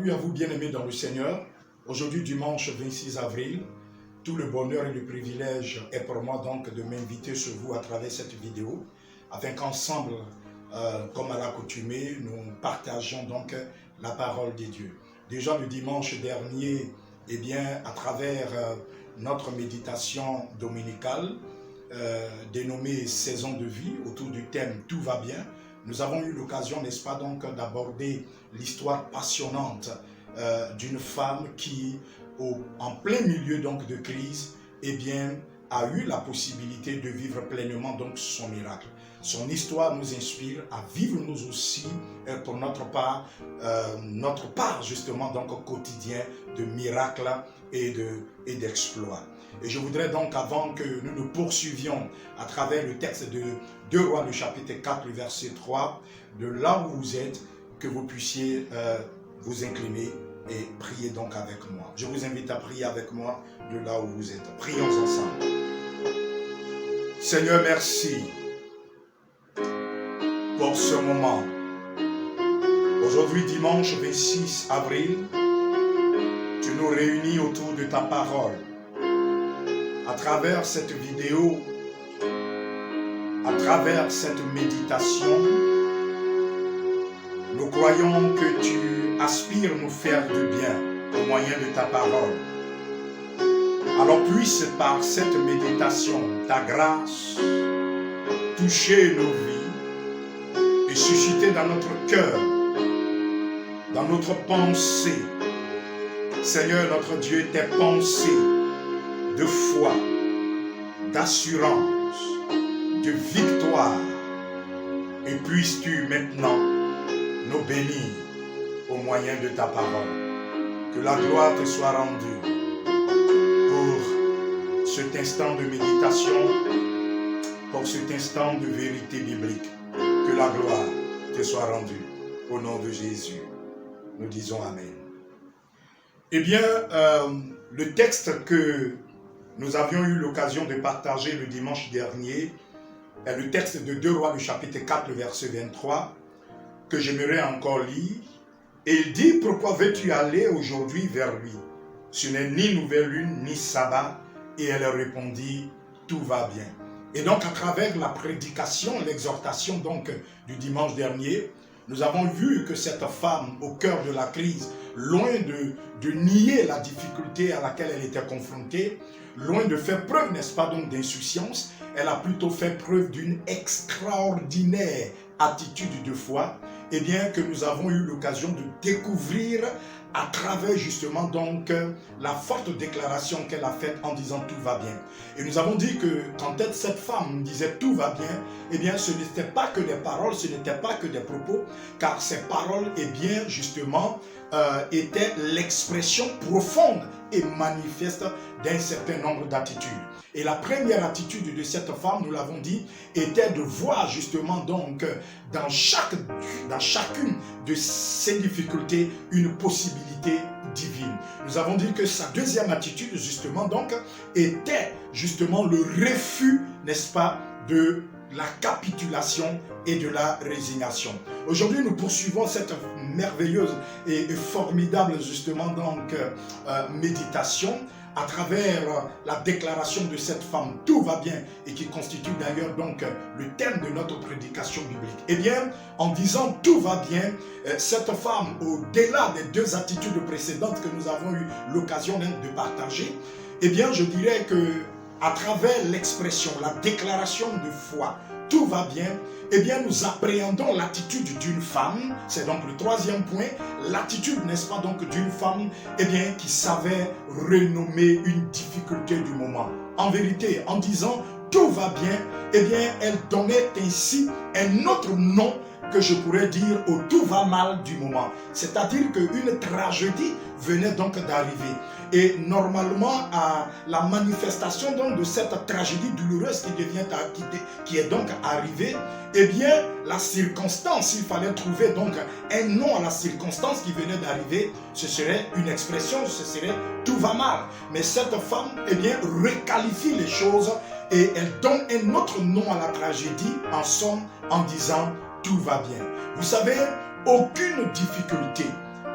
Salut à vous bien-aimés dans le Seigneur. Aujourd'hui, dimanche 26 avril, tout le bonheur et le privilège est pour moi donc de m'inviter sur vous à travers cette vidéo, afin qu'ensemble, comme à l'accoutumée, nous partageons donc la parole de Dieu. Déjà le dimanche dernier, eh bien, à travers notre méditation dominicale, dénommée Saison de vie, autour du thème Tout va bien, nous avons eu l'occasion, n'est-ce pas, donc, d'aborder l'histoire passionnante d'une femme qui, en plein milieu donc de crise, eh bien, a eu la possibilité de vivre pleinement donc son miracle. Son histoire nous inspire à vivre nous aussi pour notre part justement donc au quotidien de miracles et d'exploits. Et je voudrais donc, avant que nous nous poursuivions à travers le texte de 2 Rois, le chapitre 4, le verset 3, de là où vous êtes, que vous puissiez vous incliner et prier donc avec moi. Je vous invite à prier avec moi de là où vous êtes. Prions ensemble. Seigneur, merci pour ce moment. Aujourd'hui, dimanche 26 avril, tu nous réunis autour de ta parole. À travers cette vidéo, à travers cette méditation, nous croyons que tu aspires nous faire du bien au moyen de ta parole. Alors puisse par cette méditation, ta grâce, toucher nos vies et susciter dans notre cœur, dans notre pensée, Seigneur notre Dieu, tes pensées de foi, d'assurance, de victoire. Et puisses-tu maintenant nous bénir au moyen de ta parole. Que la gloire te soit rendue pour cet instant de méditation, pour cet instant de vérité biblique. Que la gloire te soit rendue au nom de Jésus. Nous disons Amen. Eh bien, le texte que nous avions eu l'occasion de partager le dimanche dernier est le texte de 2 Rois, le chapitre 4, le verset 23, que j'aimerais encore lire. Et il dit, pourquoi veux-tu aller aujourd'hui vers lui? Ce n'est ni nouvelle lune, ni sabbat. Et elle répondit, tout va bien. Et donc, à travers la prédication, l'exhortation donc du dimanche dernier, nous avons vu que cette femme, au cœur de la crise, loin de nier la difficulté à laquelle elle était confrontée, loin de faire preuve, n'est-ce pas, donc d'insouciance, elle a plutôt fait preuve d'une extraordinaire attitude de foi, et bien que nous avons eu l'occasion de découvrir à travers justement donc la forte déclaration qu'elle a faite en disant tout va bien. Et nous avons dit que quand cette femme disait tout va bien, eh bien ce n'était pas que des paroles, ce n'était pas que des propos, car ces paroles, eh bien justement, étaient l'expression profonde et manifeste d'un certain nombre d'attitudes. Et la première attitude de cette femme, nous l'avons dit, était de voir justement donc dans chacune de ces difficultés une possibilité divine. Nous avons dit que sa deuxième attitude justement donc était justement le refus, n'est-ce pas, de la capitulation et de la résignation. Aujourd'hui, nous poursuivons cette merveilleuse et formidable justement donc méditation à travers la déclaration de cette femme, tout va bien, et qui constitue d'ailleurs donc le thème de notre prédication biblique. Eh bien, en disant tout va bien, cette femme, au-delà des deux attitudes précédentes que nous avons eu l'occasion de partager, eh bien, je dirais que à travers l'expression, la déclaration de foi, tout va bien, eh bien nous appréhendons l'attitude d'une femme, c'est donc le troisième point, l'attitude, n'est-ce pas, donc d'une femme, eh bien, qui savait renommer une difficulté du moment. En vérité, en disant tout va bien, eh bien, elle donnait ainsi un autre nom que je pourrais dire au tout va mal du moment. C'est-à-dire qu'une tragédie venait donc d'arriver. Et normalement, à la manifestation donc de cette tragédie douloureuse qui est donc arrivée, eh bien, la circonstance, il fallait trouver donc un nom à la circonstance qui venait d'arriver, ce serait une expression, ce serait tout va mal. Mais cette femme, eh bien, requalifie les choses et elle donne un autre nom à la tragédie, en somme, en disant tout va bien. Vous savez, aucune difficulté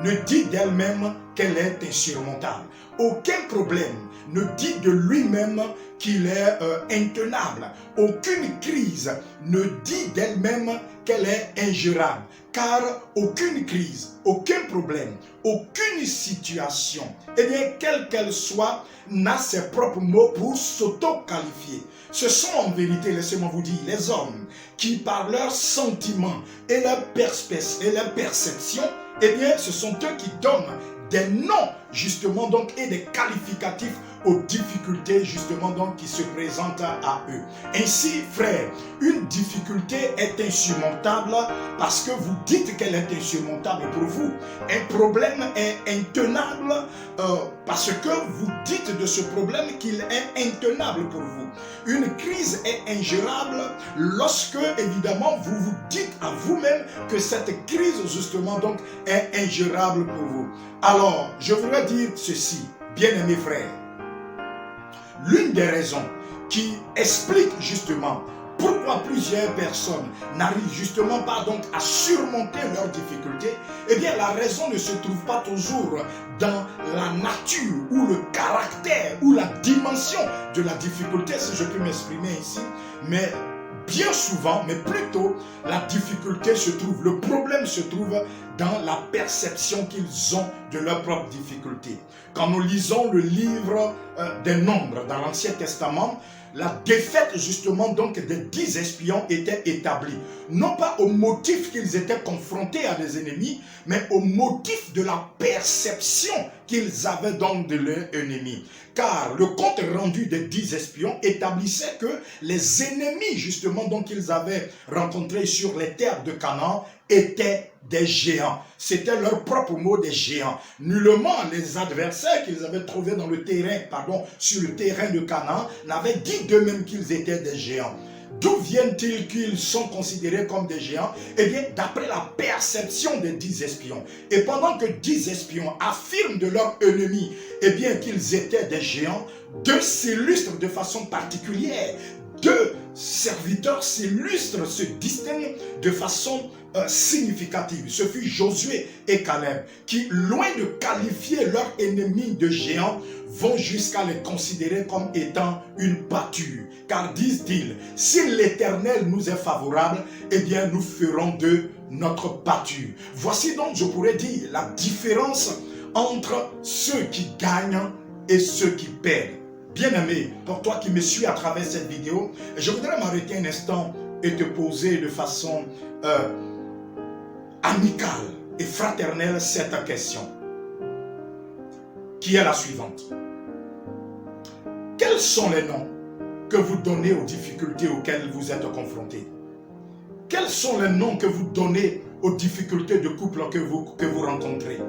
ne dit d'elle-même qu'elle est insurmontable. Aucun problème ne dit de lui-même qu'il est intenable. Aucune crise ne dit d'elle-même qu'elle est ingérable. Car aucune crise, aucun problème, aucune situation, eh bien, quelle qu'elle soit, n'a ses propres mots pour s'auto-qualifier. Ce sont en vérité, laissez-moi vous dire, les hommes qui, par leurs sentiments et leurs perceptions, eh bien, ce sont eux qui donnent des noms, justement, donc, et des qualificatifs aux difficultés, justement, donc, qui se présentent à eux. Ainsi, frère, une difficulté est insurmontable parce que vous dites qu'elle est insurmontable pour vous. Un problème est intenable parce que vous dites de ce problème qu'il est intenable pour vous. Une crise est ingérable lorsque, évidemment, vous vous dites à vous-même que cette crise, justement, donc, est ingérable pour vous. Alors, je voudrais dire ceci, bien-aimés frères. L'une des raisons qui explique justement pourquoi plusieurs personnes n'arrivent justement pas donc à surmonter leurs difficultés, eh bien la raison ne se trouve pas toujours dans la nature ou le caractère ou la dimension de la difficulté, si je peux m'exprimer ici, mais bien souvent, mais plutôt la difficulté se trouve, le problème se trouve dans la perception qu'ils ont de leurs propres difficultés. Quand nous lisons le livre des Nombres dans l'Ancien Testament, la défaite justement donc des 10 espions était établie. Non pas au motif qu'ils étaient confrontés à des ennemis, mais au motif de la perception qu'ils avaient donc de leurs ennemis. Car le compte rendu des 10 espions établissait que les ennemis justement donc qu'ils avaient rencontrés sur les terres de Canaan étaient des géants. C'était leur propre mot, des géants. Nullement les adversaires qu'ils avaient trouvés dans le terrain, sur le terrain de Canaan, n'avaient dit d'eux-mêmes qu'ils étaient des géants. D'où viennent-ils qu'ils sont considérés comme des géants? Eh bien, d'après la perception des 10 espions. Et pendant que 10 espions affirment de leurs ennemis, eh bien, qu'ils étaient des géants, 2 s'illustrent de façon particulière. 2 serviteurs s'illustrent, se distinguent de façon significative. Ce fut Josué et Caleb qui, loin de qualifier leurs ennemis de géants, vont jusqu'à les considérer comme étant une pâture. Car disent-ils, si l'Éternel nous est favorable, eh bien nous ferons d'eux notre pâture. Voici donc, je pourrais dire, la différence entre ceux qui gagnent et ceux qui perdent. Bien-aimé, pour toi qui me suis à travers cette vidéo, je voudrais m'arrêter un instant et te poser de façon amicale et fraternelle cette question, qui est la suivante. Quels sont les noms que vous donnez aux difficultés auxquelles vous êtes confrontés? Quels sont les noms que vous donnez aux difficultés de couple que vous rencontrez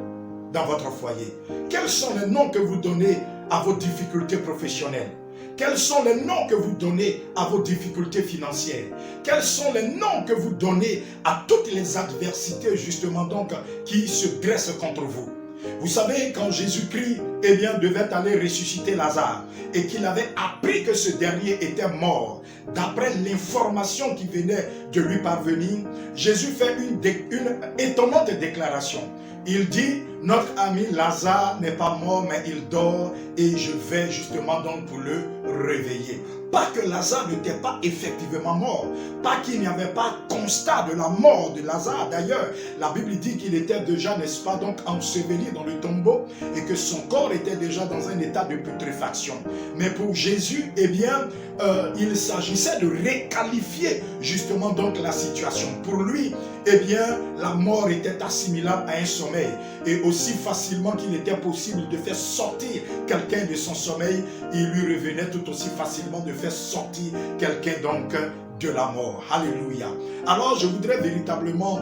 dans votre foyer? Quels sont les noms que vous donnez à vos difficultés professionnelles? Quels sont les noms que vous donnez à vos difficultés financières? Quels sont les noms que vous donnez à toutes les adversités justement donc qui se dressent contre vous? Vous savez, quand Jésus-Christ devait aller ressusciter Lazare et qu'il avait appris que ce dernier était mort, d'après l'information qui venait de lui parvenir, Jésus fait une étonnante déclaration. Il dit, notre ami Lazare n'est pas mort, mais il dort et je vais justement donc pour le réveiller. Pas que Lazare n'était pas effectivement mort, pas qu'il n'y avait pas constat de la mort de Lazare. D'ailleurs, la Bible dit qu'il était déjà, n'est-ce pas, donc enseveli dans le tombeau et que son corps était déjà dans un état de putréfaction. Mais pour Jésus, il s'agissait de requalifier justement donc la situation. Pour lui, la mort était assimilable à un sommeil. Et aussi facilement qu'il était possible de faire sortir quelqu'un de son sommeil, il lui revenait tout aussi facilement de faire sortir quelqu'un donc de la mort. Alléluia. Alors je voudrais véritablement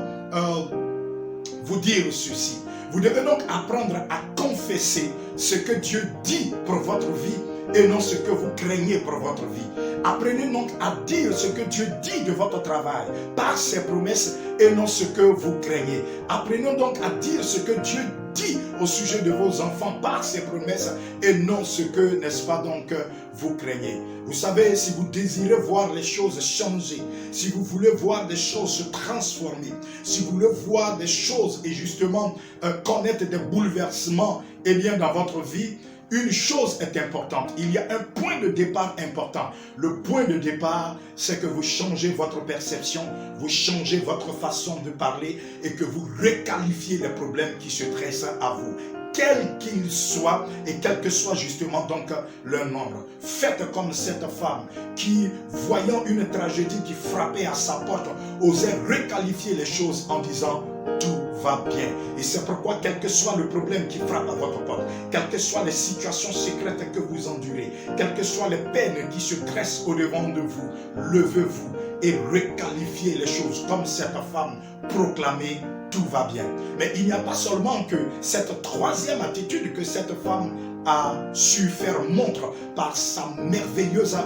vous dire ceci. Vous devez donc apprendre à confesser ce que Dieu dit pour votre vie et non ce que vous craignez pour votre vie. Apprenez donc à dire ce que Dieu dit de votre travail par ses promesses et non ce que vous craignez. Apprenez donc à dire ce que Dieu dit au sujet de vos enfants par ses promesses et non ce que, n'est-ce pas donc, vous craignez. Vous savez, si vous désirez voir les choses changer, si vous voulez voir des choses se transformer, si vous voulez voir des choses et justement connaître des bouleversements, eh bien dans votre vie, une chose est importante. Il y a un point de départ important. Le point de départ, c'est que vous changez votre perception, vous changez votre façon de parler et que vous requalifiez les problèmes qui se dressent à vous, quel qu'il soit et quel que soit justement donc leur nombre. Faites comme cette femme qui, voyant une tragédie qui frappait à sa porte, osait requalifier les choses en disant tout va bien. Et c'est pourquoi, quel que soit le problème qui frappe à votre porte, quelles que soient les situations secrètes que vous endurez, quelles que soient les peines qui se dressent au-devant de vous, levez-vous et requalifiez les choses comme cette femme, proclamez tout va bien. Mais il n'y a pas seulement que cette troisième attitude que cette femme a su faire montre par sa merveilleuse,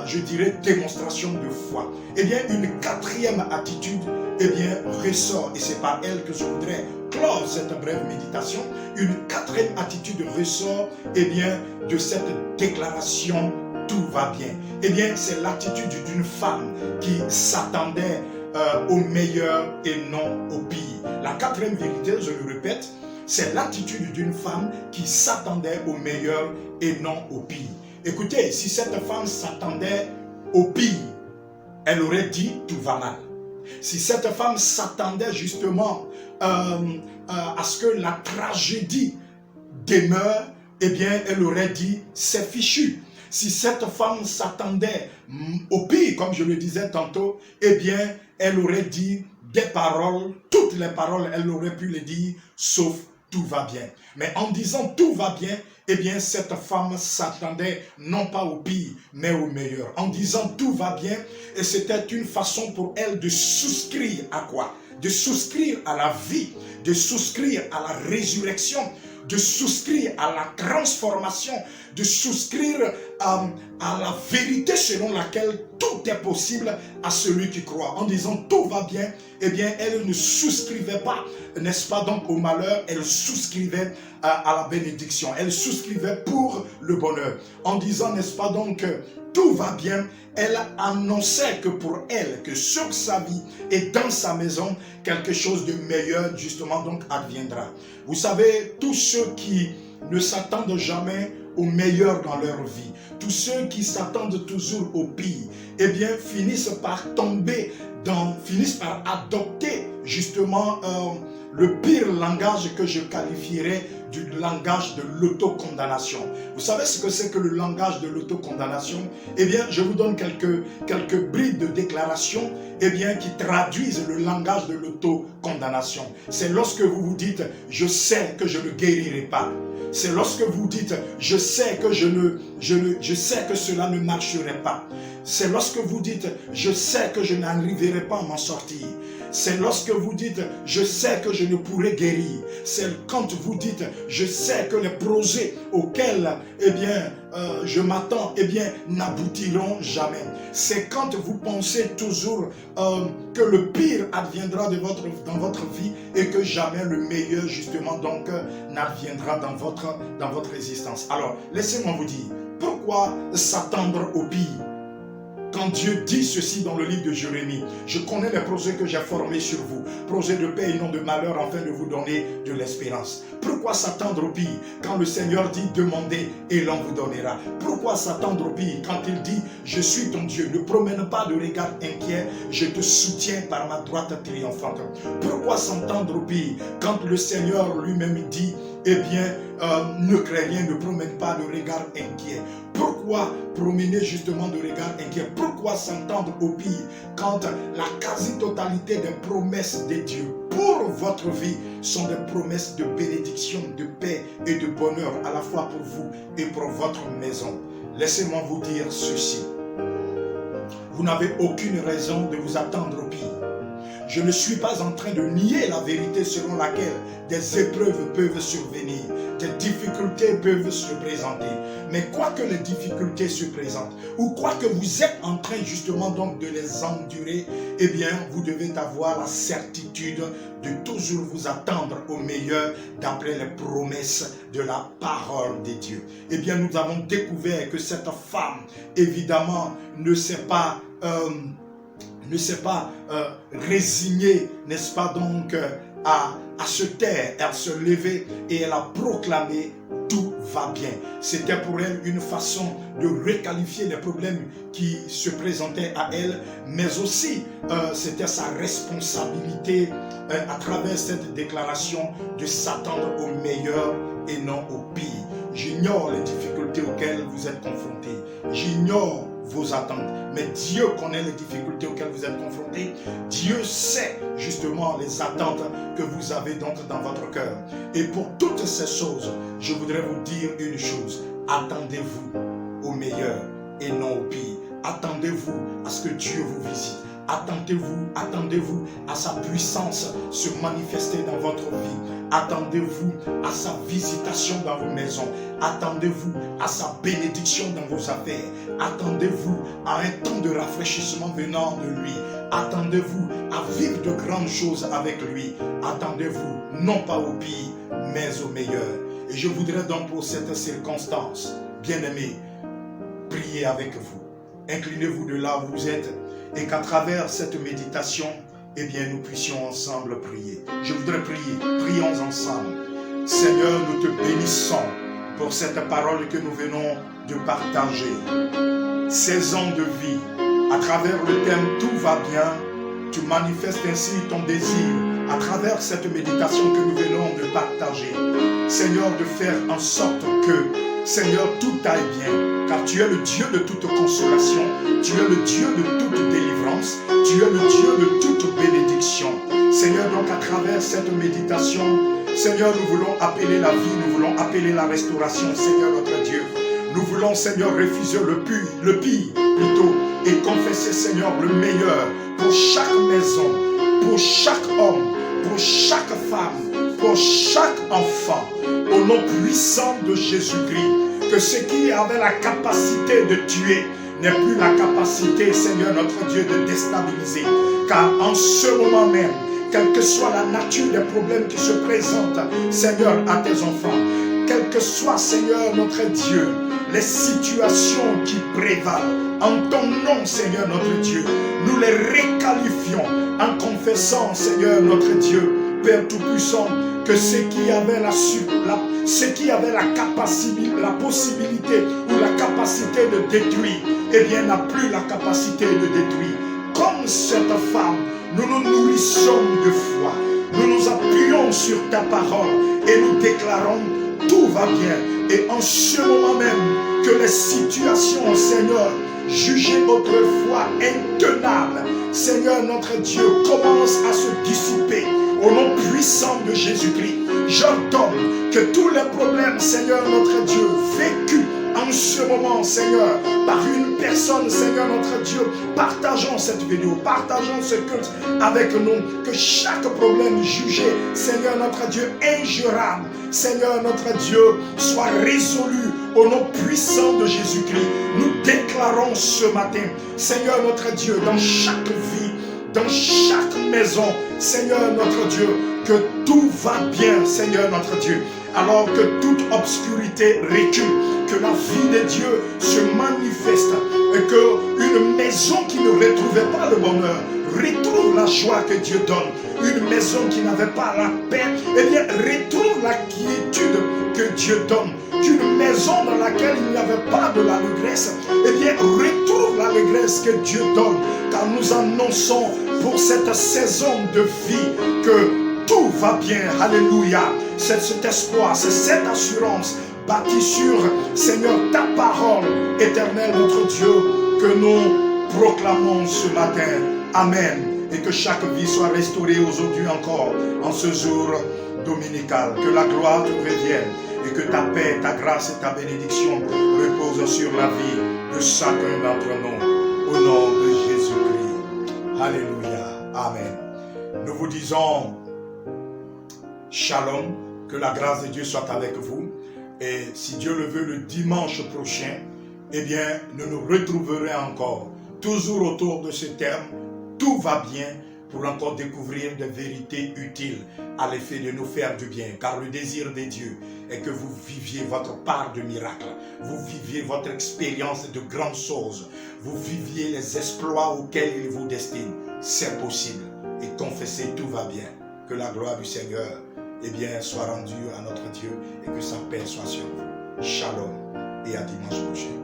je dirais, démonstration de foi. Eh bien, une quatrième attitude, eh bien, ressort, et c'est par elle que je voudrais clore cette brève méditation. Une quatrième attitude ressort, eh bien, de cette déclaration tout va bien. Eh bien, c'est l'attitude d'une femme qui s'attendait au meilleur et non au pire. La quatrième vérité, je le répète, c'est l'attitude d'une femme qui s'attendait au meilleur et non au pire. Écoutez, si cette femme s'attendait au pire, elle aurait dit tout va mal. Si cette femme s'attendait justement à ce que la tragédie demeure, eh bien, elle aurait dit c'est fichu. Si cette femme s'attendait au pire, comme je le disais tantôt, eh bien, elle aurait dit des paroles, toutes les paroles, elle aurait pu les dire, sauf tout va bien. Mais en disant tout va bien, eh bien, cette femme s'attendait non pas au pire, mais au meilleur. En disant tout va bien, et c'était une façon pour elle de souscrire à quoi? De souscrire à la vie, de souscrire à la résurrection, de souscrire à la transformation, de souscrire à la vérité selon laquelle tout est possible à celui qui croit. En disant tout va bien, eh bien, elle ne souscrivait pas, n'est-ce pas, donc au malheur, elle souscrivait à la bénédiction, elle souscrivait pour le bonheur. En disant, n'est-ce pas, donc, tout va bien, elle annonçait que pour elle, que sur sa vie et dans sa maison, quelque chose de meilleur, justement, donc, adviendra. Vous savez, tous ceux qui ne s'attendent jamais au meilleur dans leur vie, tous ceux qui s'attendent toujours au pire, eh bien, finissent par tomber finissent par adopter, justement, le pire langage que je qualifierais du langage de l'autocondamnation. Vous savez ce que c'est que le langage de l'autocondamnation? Eh bien, je vous donne quelques bribes de déclaration, eh bien, qui traduisent le langage de l'autocondamnation. C'est lorsque vous vous dites, je sais que je ne guérirai pas. C'est lorsque vous dites, je sais que je sais que cela ne marcherait pas. C'est lorsque vous dites, je sais que je n'arriverai pas à m'en sortir. C'est lorsque vous dites, je sais que je ne pourrai guérir. C'est quand vous dites, je sais que les projets auxquels, eh bien, je m'attends, eh bien, n'aboutiront jamais. C'est quand vous pensez toujours que le pire adviendra dans votre vie et que jamais le meilleur, justement, donc, n'adviendra dans votre existence. Alors, laissez-moi vous dire, pourquoi s'attendre au pire? Quand Dieu dit ceci dans le livre de Jérémie, je connais les projets que j'ai formés sur vous, projets de paix et non de malheur, afin de vous donner de l'espérance. Pourquoi s'attendre au pire quand le Seigneur dit demandez et l'on vous donnera? Pourquoi s'attendre au pire quand il dit je suis ton Dieu, ne promène pas de regard inquiet, je te soutiens par ma droite triomphante? Pourquoi s'attendre au pire quand le Seigneur lui-même dit eh bien, ne crains rien, ne promène pas de regard inquiet? Pourquoi promener justement de regard inquiet? Pourquoi s'entendre au pire quand la quasi-totalité des promesses de Dieu pour votre vie sont des promesses de bénédiction, de paix et de bonheur à la fois pour vous et pour votre maison? Laissez-moi vous dire ceci. Vous n'avez aucune raison de vous attendre au pire. Je ne suis pas en train de nier la vérité selon laquelle des épreuves peuvent survenir, des difficultés peuvent se présenter. Mais quoi que les difficultés se présentent, ou quoi que vous êtes en train justement donc de les endurer, eh bien, vous devez avoir la certitude de toujours vous attendre au meilleur d'après les promesses de la parole de Dieu. Eh bien, nous avons découvert que cette femme, évidemment, ne s'est pas résignée, n'est-ce pas donc, à se taire, à se lever, et elle a proclamé tout va bien. C'était pour elle une façon de requalifier les problèmes qui se présentaient à elle, mais aussi c'était sa responsabilité à travers cette déclaration de s'attendre au meilleur et non au pire. J'ignore les difficultés auxquelles vous êtes confrontés. J'ignore vos attentes. Mais Dieu connaît les difficultés auxquelles vous êtes confrontés. Dieu sait justement les attentes que vous avez donc dans votre cœur. Et pour toutes ces choses, je voudrais vous dire une chose. Attendez-vous au meilleur et non au pire. Attendez-vous à ce que Dieu vous visite. Attendez-vous à sa puissance se manifester dans votre vie. Attendez-vous à sa visitation dans vos maisons. Attendez-vous à sa bénédiction dans vos affaires. Attendez-vous à un temps de rafraîchissement venant de lui. Attendez-vous à vivre de grandes choses avec lui. Attendez-vous non pas au pire, mais au meilleur. Et je voudrais donc pour cette circonstance, bien-aimés, prier avec vous. Inclinez-vous de là où vous êtes et qu'à travers cette méditation, eh bien, nous puissions ensemble prier. Je voudrais prier. Prions ensemble. Seigneur, nous te bénissons pour cette parole que nous venons de partager. 16 ans de vie, à travers le thème « Tout va bien », tu manifestes ainsi ton désir à travers cette méditation que nous venons de partager. Seigneur, de faire en sorte que, Seigneur, tout aille bien, car tu es le Dieu de toute consolation, tu es le Dieu de toute délivrance, tu es le Dieu de toute bénédiction. Seigneur, donc à travers cette méditation, Seigneur, nous voulons appeler la vie, nous voulons appeler la restauration, Seigneur notre Dieu. Nous voulons, Seigneur, refuser le pire plutôt, et confesser, Seigneur, le meilleur pour chaque maison, pour chaque homme, pour chaque femme, pour chaque enfant, au nom puissant de Jésus-Christ, que ce qui avait la capacité de tuer n'est plus la capacité, Seigneur notre Dieu, de déstabiliser. Car en ce moment même, quelle que soit la nature des problèmes qui se présentent, Seigneur, à tes enfants, quel que soit, Seigneur notre Dieu, les situations qui prévalent, en ton nom, Seigneur notre Dieu, nous les réqualifions en confessant, Seigneur notre Dieu, Père Tout-Puissant, que ce qui avait la possibilité ou la capacité de détruire, eh bien, n'a plus la capacité de détruire. Comme cette femme, nous nous nourrissons de foi, nous nous appuyons sur ta parole et nous déclarons tout va bien. Et en ce moment même que les situations, Seigneur, jugées autrefois intenables, Seigneur notre Dieu, commencent à se dissiper. Au nom puissant de Jésus-Christ, j'ordonne que tous les problèmes, Seigneur notre Dieu, vécus en ce moment, Seigneur, par une personne, Seigneur notre Dieu, partageons cette vidéo, partageons ce culte avec nous, que chaque problème jugé, Seigneur notre Dieu, ingérable, Seigneur notre Dieu, soit résolu au nom puissant de Jésus-Christ. Nous déclarons ce matin, Seigneur notre Dieu, dans chaque vie, dans chaque maison, Seigneur notre Dieu, que tout va bien, Seigneur notre Dieu, alors que toute obscurité recule, que la vie de Dieu se manifeste et qu'une maison qui ne retrouvait pas le bonheur retrouve la joie que Dieu donne. Une maison qui n'avait pas la paix, eh bien, retrouve la quiétude que Dieu donne. Qu'une maison dans laquelle il n'y avait pas de l'allégresse, eh bien, retrouve l'allégresse que Dieu donne. Car nous annonçons pour cette saison de vie que tout va bien. Alléluia. C'est cet espoir, c'est cette assurance bâtie sur, Seigneur, ta parole éternelle, notre Dieu, que nous proclamons ce matin. Amen. Et que chaque vie soit restaurée aujourd'hui encore, en ce jour dominical. Que la gloire te revienne et que ta paix, ta grâce et ta bénédiction reposent sur la vie de chacun d'entre nous. Au nom de Jésus-Christ. Alléluia. Amen. Nous vous disons shalom, que la grâce de Dieu soit avec vous. Et si Dieu le veut, le dimanche prochain, eh bien, nous nous retrouverons encore, toujours autour de ce terme, tout va bien, pour encore découvrir des vérités utiles à l'effet de nous faire du bien. Car le désir de Dieu est que vous viviez votre part de miracle, vous viviez votre expérience de grandes choses, vous viviez les exploits auxquels il vous destine. C'est possible. Et confessez, tout va bien. Que la gloire du Seigneur, eh bien, soit rendue à notre Dieu et que sa paix soit sur vous. Shalom et à dimanche prochain.